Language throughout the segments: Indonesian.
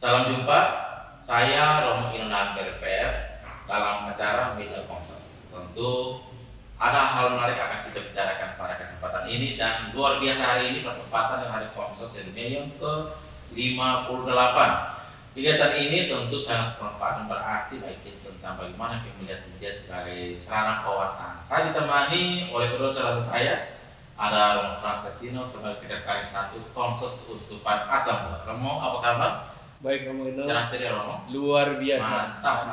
Salam jumpa, saya Romo Inonan BRPR dalam acara Media Komsos. Tentu ada hal menarik akan kita bicarakan pada kesempatan ini, dan luar biasa hari ini bertepatan dengan Hari Komsos Sedunia yang ke-58. Kegiatan ini tentu sangat bermanfaat dan berarti baik tentang bagaimana kita melihat media sebagai sarana pewartaan. Saya ditemani oleh kedua saudara saya, ada Romo Frans Bertino sebagai Sekretaris 1 Komsos Keuskupan Atambua. Romo, apa kabar? Baik Romo Ino. Cerah ceria Romo. Luar biasa. Mantap.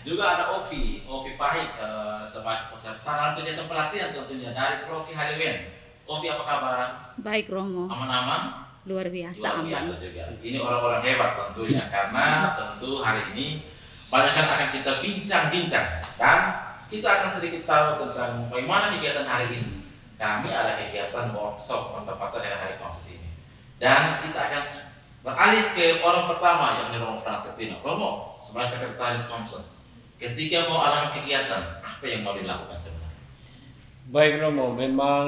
Juga ada Ovi Fahik sebagai peserta dalam kegiatan pelatihan tentunya dari Proki Haliwen. Ovi, apa kabar? Baik Romo. Aman-aman? Luar biasa aman. Juga. Ini orang-orang hebat tentunya, karena tentu hari ini banyak akan kita bincang-bincang, dan kita akan sedikit tahu tentang bagaimana kegiatan hari ini. Kami ada kegiatan workshop bertepatan dengan Hari Komsos ini, dan kita akan beralih ke orang pertama, yakni Romo Frans Bertino. Romo, sebagai Sekretaris Komsos, ketika mau ada kegiatan, apa yang mau dilakukan sebenarnya? Baik Romo, memang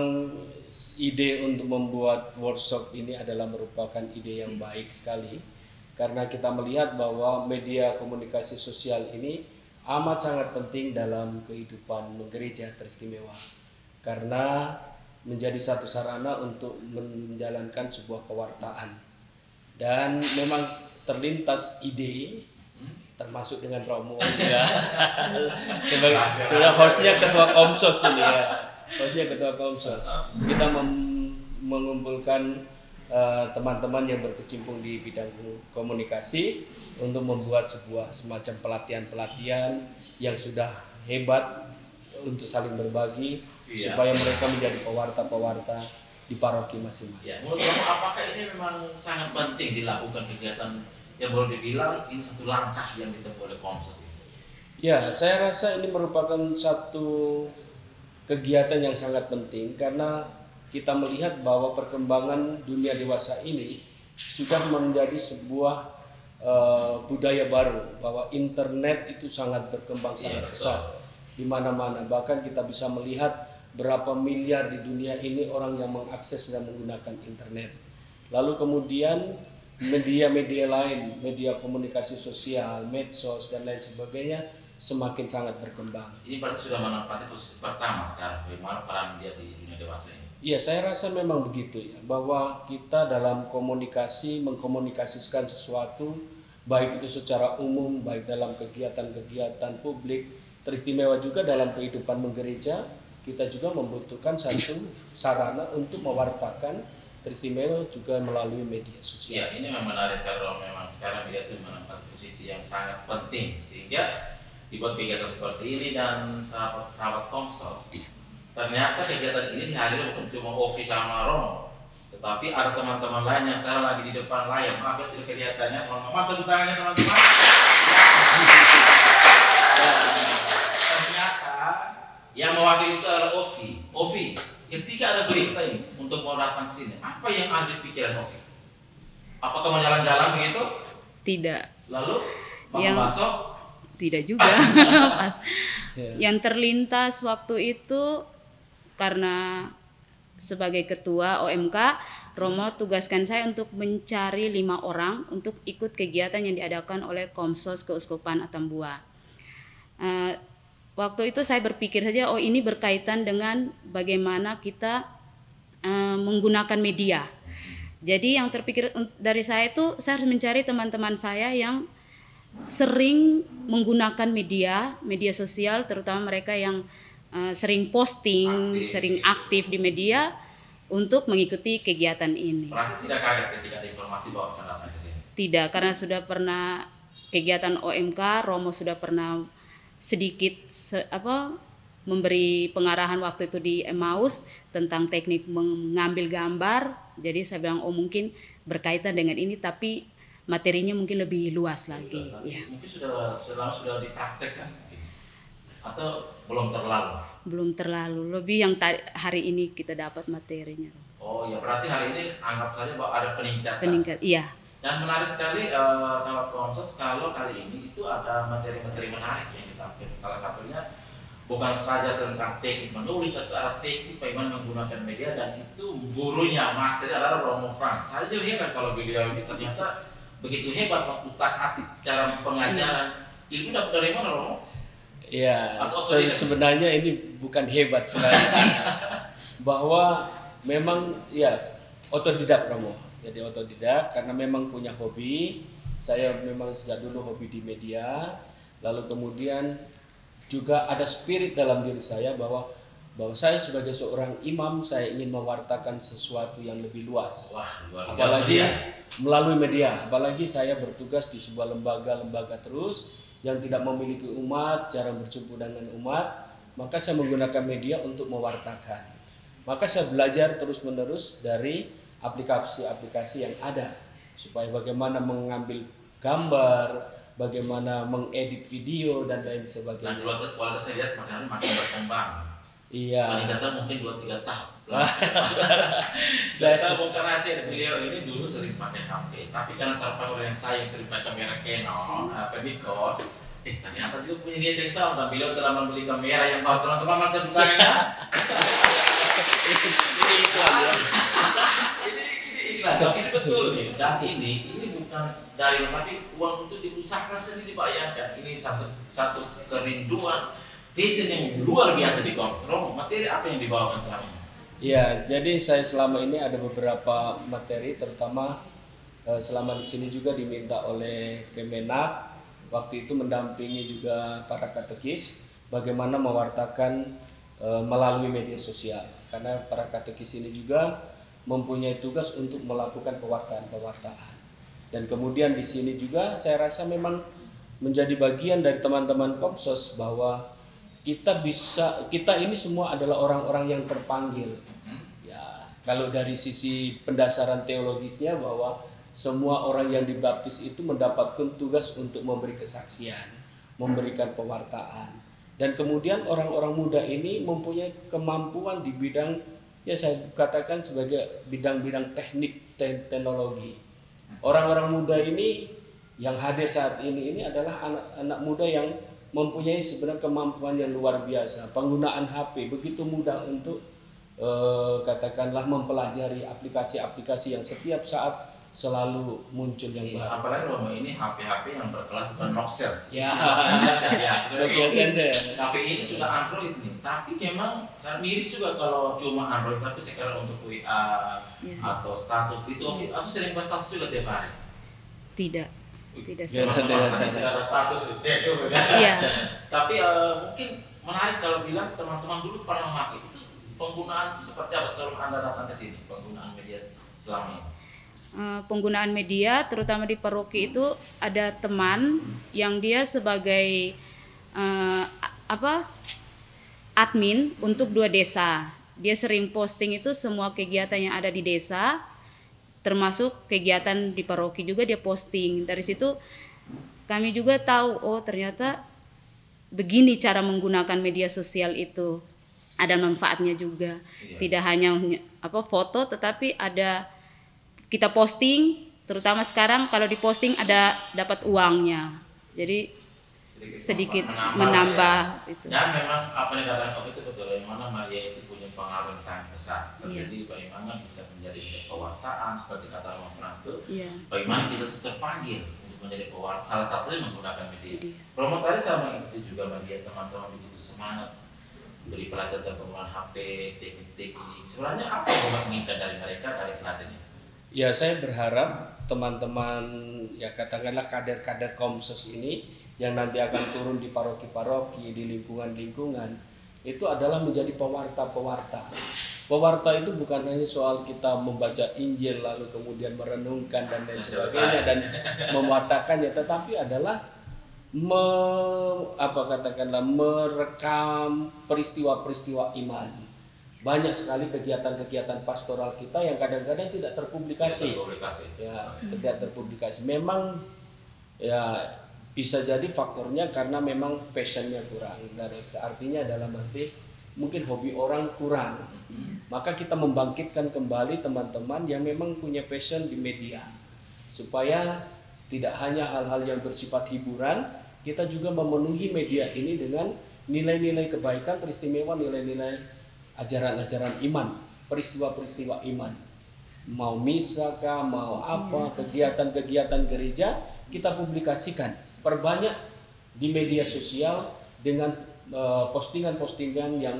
ide untuk membuat workshop ini adalah merupakan ide yang baik sekali, karena kita melihat bahwa media komunikasi sosial ini amat sangat penting dalam kehidupan gereja teristimewa, karena menjadi satu sarana untuk menjalankan sebuah kewartaan. Dan memang terlintas ide, termasuk dengan Romo juga. Sudah hostnya ketua Komsos ini ya. Hostnya ketua Komsos. Kita mengumpulkan teman-teman yang berkecimpung di bidang komunikasi untuk membuat sebuah semacam pelatihan-pelatihan yang sudah hebat untuk saling berbagi, supaya mereka menjadi pewarta-pewarta di paroki masing-masing. Ya, menurut kamu apakah ini memang sangat penting dilakukan kegiatan yang boleh dibilang ini satu langkah yang ditempuh oleh Komsos ini? Ya, saya rasa ini merupakan satu kegiatan yang sangat penting, karena kita melihat bahwa perkembangan dunia dewasa ini sudah menjadi sebuah budaya baru, bahwa internet itu sangat berkembang sangat pesat di mana-mana. Bahkan kita bisa melihat berapa miliar di dunia ini orang yang mengakses dan menggunakan internet. Lalu kemudian media-media lain, media komunikasi sosial, medsos dan lain sebagainya semakin sangat berkembang. Ini berarti sudah menempati posisi pertama sekarang, bagaimana peran media di dunia dewasa ini? Iya, saya rasa memang begitu ya, bahwa kita dalam komunikasi mengkomunikasikan sesuatu, baik itu secara umum, baik dalam kegiatan-kegiatan publik, teristimewa juga dalam kehidupan menggereja. Kita juga membutuhkan satu sarana untuk mewartakan teristimewa juga melalui media sosial. Ya, ini memang menarik karena memang sekarang media itu menempati posisi yang sangat penting, sehingga dibuat kegiatan seperti ini. Dan sahabat Komsos, ternyata kegiatan ini dihadiri bukan cuma Ovi sama Romo, tetapi ada teman-teman lain yang sekarang lagi di depan layar. Maaf ya tidak kelihatannya, mohon maaf tepuk tangannya teman-teman. Yang mewakili itu adalah Ovi. Ovi, ketika ada berita ini untuk mau datang ke sini, apa yang ada di pikiran Ovi? Apakah mau jalan-jalan begitu? Tidak. Lalu makan bakso? Tidak juga. Yang terlintas waktu itu, karena sebagai ketua OMK, Romo tugaskan saya untuk mencari 5 orang untuk ikut kegiatan yang diadakan oleh Komsos Keuskupan Atambua. Waktu itu saya berpikir saja, oh ini berkaitan dengan bagaimana kita menggunakan media. Jadi yang terpikir dari saya itu, saya harus mencari teman-teman saya yang sering menggunakan media sosial, terutama mereka yang sering posting, sering aktif di media untuk mengikuti kegiatan ini. Berarti tidak kaget ketika ada informasi bahwa akan datang ke sini? Tidak, karena sudah pernah kegiatan OMK, Romo sudah pernah sedikit memberi pengarahan waktu itu di Emmaus tentang teknik mengambil gambar. Jadi saya bilang, oh mungkin berkaitan dengan ini, tapi materinya mungkin lebih luas lagi. Ya. Mungkin sudah dipraktekkan atau belum terlalu? Belum terlalu, lebih yang hari ini kita dapat materinya. Oh ya, berarti hari ini anggap saja bahwa ada peningkatan. Iya. Dan menarik sekali sahabat Komsos, kalau kali ini itu ada materi-materi menarik yang ditampilkan. Salah satunya bukan saja tentang teknik menulis, tapi ada teknik bagaimana menggunakan media, dan itu gurunya master adalah Romo Frans. Saya juga heran kalau beliau ini ternyata begitu hebat waktu taat cara pengajaran. Ilmu dapat dari mana, Romo? Ya, sebenarnya ini bukan hebat sebenarnya. Bahwa memang ya otodidak, Romo. Jadi otodidak karena memang punya hobi. Saya memang sejak dulu hobi di media. Lalu kemudian juga ada spirit dalam diri saya bahwa saya sebagai seorang imam, saya ingin mewartakan sesuatu yang lebih luas. Wah, apalagi melalui media. Apalagi saya bertugas di sebuah lembaga terus yang tidak memiliki umat, jarang berjumpa dengan umat, maka saya menggunakan media untuk mewartakan. Maka saya belajar terus-menerus dari aplikasi-aplikasi yang ada, supaya bagaimana mengambil gambar, bagaimana mengedit video dan lain sebagainya. Nah, kalau saya lihat makin berkembang. Iya. Peningkatan mungkin 2-3 tahap. Saya bongkar rahasia, beliau ini dulu sering pakai HP, tapi karena terpengaruh yang saya sering pakai kamera Canon, Nikon, ternyata juga punya niat yang sama. Dan beliau telah membeli kamera yang tahu teman-teman macam saya. Ini betul nih. Dan ini bukan dari tapi uang itu diusahakan sendiri, dibayarkan. Ini satu kerinduan, vision yang luar biasa di Komsas. Materi apa yang dibawakan selama ini? Ya, jadi saya selama ini ada beberapa materi, terutama selama di sini juga diminta oleh Kemenak, waktu itu mendampingi juga para katekis bagaimana mewartakan melalui media sosial, karena para katekis ini juga mempunyai tugas untuk melakukan pewartaan. Dan kemudian di sini juga saya rasa memang menjadi bagian dari teman-teman Komsos bahwa kita ini semua adalah orang-orang yang terpanggil. Ya, kalau dari sisi pendasaran teologisnya bahwa semua orang yang dibaptis itu mendapatkan tugas untuk memberi kesaksian, memberikan pewartaan. Dan kemudian orang-orang muda ini mempunyai kemampuan di bidang, ya saya katakan sebagai bidang-bidang teknik teknologi. Orang-orang muda ini yang hadir saat ini adalah anak-anak muda yang mempunyai sebenarnya kemampuan yang luar biasa. Penggunaan HP begitu mudah untuk katakanlah mempelajari aplikasi-aplikasi yang setiap saat selalu muncul yang baru. Apalagi Romo ini HP yang berkelas bukan Noxel. Ya, HP ini sudah Android nih. Tapi memang miris juga kalau cuma Android, tapi sekarang untuk WA atau status itu aku sering buat status juga tiap hari. Tidak Tidak ada status cek juga. Iya. Tapi mungkin menarik kalau bilang teman-teman dulu pernah memakai itu, penggunaan seperti apa sebelum Anda datang ke sini, penggunaan media selama ini? Penggunaan media terutama di paroki itu ada teman yang dia sebagai admin untuk 2 desa. Dia sering posting itu semua kegiatan yang ada di desa, termasuk kegiatan di paroki juga dia posting. Dari situ kami juga tahu, oh ternyata begini cara menggunakan media sosial itu, ada manfaatnya juga. Tidak hanya foto, tetapi ada kita posting, terutama sekarang kalau diposting ada dapat uangnya, jadi sedikit menambah ya. Itu. Dan memang apa yang dikatakan itu betul, yang mana Maria itu punya pengaruh yang sangat besar. Jadi bagaimana bisa menjadi pewartaan seperti kata Romo Frans itu, bagaimana kita terpanggil untuk menjadi pewarta, salah satunya menggunakan media. Romo tadi sama itu juga Maria, teman-teman begitu semangat beri pelajaran penggunaan HP, teknik-teknik. Sebenarnya apa yang Romo inginkan dari mereka, dari pelatihan? Ya, saya berharap teman-teman ya katakanlah kader-kader Komsos ini yang nanti akan turun di paroki-paroki, di lingkungan-lingkungan, itu adalah menjadi pewarta-pewarta. Pewarta itu bukan hanya soal kita membaca Injil lalu kemudian merenungkan dan lain sebagainya dan mewartakannya, tetapi adalah merekam peristiwa-peristiwa iman. Banyak sekali kegiatan-kegiatan pastoral kita yang kadang-kadang tidak terpublikasi. Tidak terpublikasi. Memang ya bisa jadi faktornya karena memang passionnya kurang. Dan artinya dalam arti mungkin hobi orang kurang. Maka kita membangkitkan kembali teman-teman yang memang punya passion di media. Supaya tidak hanya hal-hal yang bersifat hiburan, kita juga memenuhi media ini dengan nilai-nilai kebaikan, teristimewa nilai-nilai ajaran-ajaran iman, peristiwa-peristiwa iman. mau misa kah, mau apa, kegiatan-kegiatan gereja kita publikasikan, perbanyak di media sosial dengan postingan-postingan yang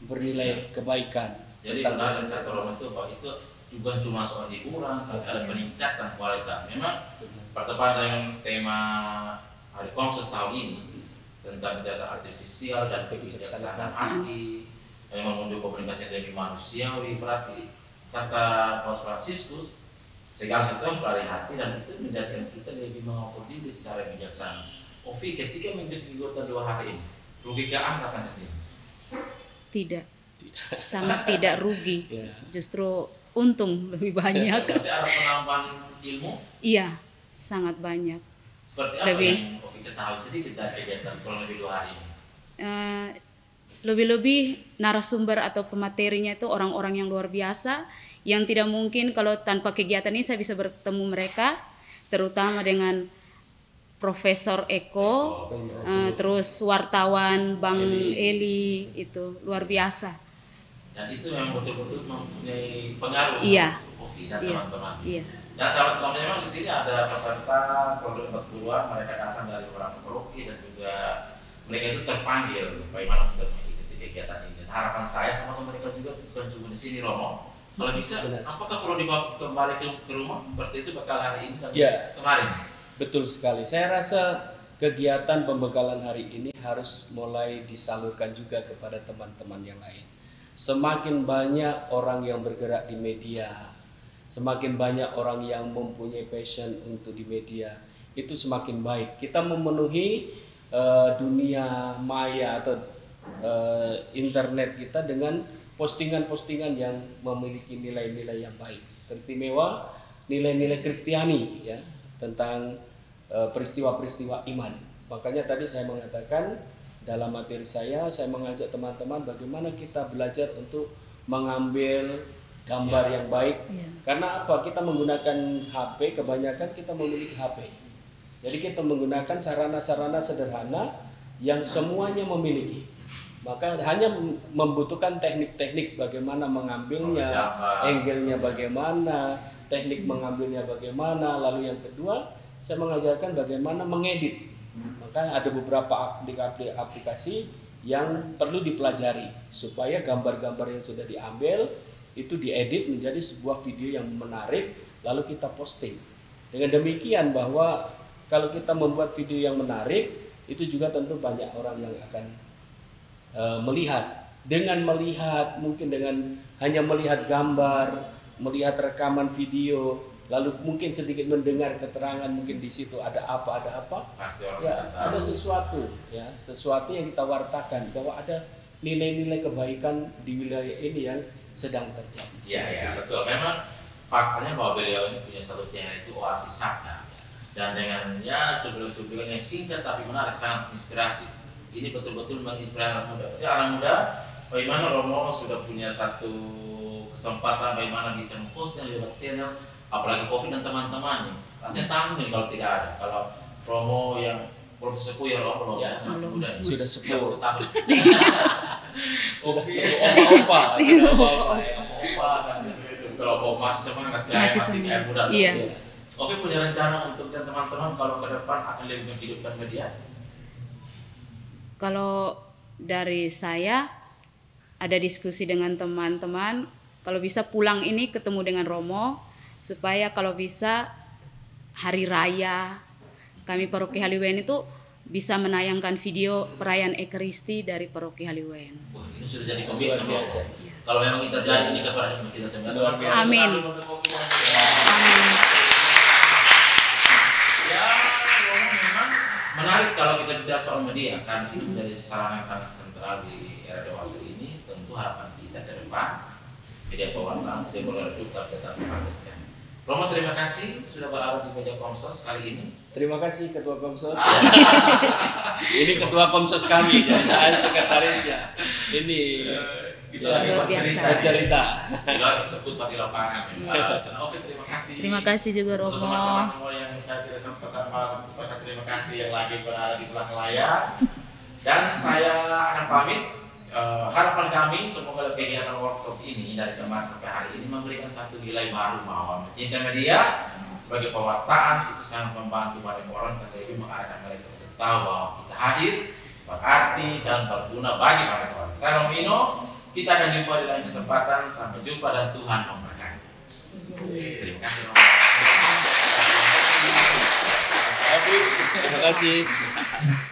bernilai kebaikan. Jadi benar dan kata Romo itu bahwa itu bukan cuma soal hiburan, tapi ada peningkatan kualitas. Memang bertepatan dengan tema Hari Komsos tahun ini tentang kecerdasan artifisial dan kebijaksanaan hati, memang menuju komunikasi yang lebih manusiawi. Berarti kata Paus Fransiskus, segala sesuatu yang dari hati dan itu menjadikan kita lebih mengatur diri secara bijaksana. Ovi, ketika menjadi anggota dua hari ini, rugikah Anda datang ke sini? Tidak. Sangat tidak rugi. Justru untung lebih banyak. Berarti ada penambahan ilmu? Iya, sangat banyak. Seperti apa yang Ovi ketahui sedikit dari kegiatan kurang lebih 2 hari ini? Lebih-lebih narasumber atau pematerinya itu orang-orang yang luar biasa, yang tidak mungkin kalau tanpa kegiatan ini saya bisa bertemu mereka, terutama dengan Profesor Eko, terus wartawan Bang Eli, itu luar biasa. Dan itu memang betul-betul mempunyai pengaruh untuk Ovi dan teman-teman. Iya. Dan sahabat teman memang di sini ada peserta program 40-an, mereka datang dari beberapa paroki dan juga mereka itu terpanggil bagaimana untuk mengikuti kegiatan ini. Dan harapan saya sama mereka juga bukan cuma di sini, Romo. Kalau bisa, apakah perlu dibawa kembali ke rumah? Seperti itu bakal hari ini dan kemarin. Betul sekali. Saya rasa kegiatan pembekalan hari ini harus mulai disalurkan juga kepada teman-teman yang lain. Semakin banyak orang yang bergerak di media, semakin banyak orang yang mempunyai passion untuk di media, itu semakin baik. Kita memenuhi dunia maya atau internet kita dengan postingan-postingan yang memiliki nilai-nilai yang baik, teristimewa nilai-nilai Kristiani ya, tentang peristiwa-peristiwa iman. Makanya tadi saya mengatakan dalam materi saya mengajak teman-teman bagaimana kita belajar untuk mengambil gambar yang baik. Karena apa? Kita menggunakan HP, kebanyakan kita memiliki HP. Jadi kita menggunakan sarana-sarana sederhana yang semuanya memiliki. Maka hanya membutuhkan teknik-teknik bagaimana mengambilnya, angle-nya bagaimana, teknik mengambilnya bagaimana, lalu yang kedua saya mengajarkan bagaimana mengedit. Maka ada beberapa aplikasi yang perlu dipelajari supaya gambar-gambar yang sudah diambil itu diedit menjadi sebuah video yang menarik lalu kita posting. Dengan demikian bahwa kalau kita membuat video yang menarik itu juga tentu banyak orang yang akan melihat. Dengan melihat, mungkin dengan hanya melihat gambar, melihat rekaman video, lalu mungkin sedikit mendengar keterangan, mungkin di situ ada apa, pasti ya, ada sesuatu, ya, sesuatu yang kita wartakan bahwa ada nilai-nilai kebaikan di wilayah ini yang sedang terjadi. Ya, betul. Memang faktanya bahwa beliau ini punya satu channel itu Oasis Sabda, dan dengan cuplikan yang singkat tapi menarik, sangat inspirasi. Ini betul-betul menginspirasi anak muda. Jadi anak muda, bagaimana Romo sudah punya satu kesempatan bagaimana bisa memposting lewat channel, apalagi COVID dan teman-temannya. Rasanya tanggung kalau tidak ada. Kalau Romo yang belum sepuh ya Romo, masih muda. Sudah sepuh. Tahun. Sudah opa-opa. Opa kan itu. Kalau masih semangat masih kayak muda. Iya. Oke, punya rencana untuk teman-teman kalau ke depan akan lebih menghidupkan media? Kalau dari saya ada diskusi dengan teman-teman, kalau bisa pulang ini ketemu dengan Romo, supaya kalau bisa hari raya kami Paroki Haliwen itu bisa menayangkan video perayaan Ekaristi dari Paroki Haliwen. Ini sudah jadi komitmen biasa. Kalau memang kita jadi ini kepada kita semua. Amin. Amin. Ya, memang menarik kalau kita bicara soal media, kan ini menjadi sarana yang sangat sentral di era dewasa ini. Tentu harapan kita ke depan media pewartaan tidak boleh redup tetap menghadirkan. Romo, terima kasih sudah berada di meja Komsos kali ini. Terima kasih Ketua Komsos. Ini Ketua Komsos kami, jadi saya sekretarisnya. Ini kita lagi bercerita. Kita sebut di lapangan. Oke, terima kasih. Terima kasih juga Romo. Teman-teman semua yang saya tidak sempat sama, terima kasih yang lagi berada di belakang layar. Dan saya akan pamit. harapan kami semoga kegiatan workshop ini dari kemarin sampai hari ini memberikan satu nilai baru bahwa mencintai media sebagai pewartaan itu sangat membantu banyak orang, terlebih mengarahkan mereka untuk tahu bahwa kita hadir, berarti dan berguna bagi banyak orang. Saya Romino, kita akan jumpa di lain kesempatan. Sampai jumpa dan Tuhan memberkati. Terima kasih. Terima kasih.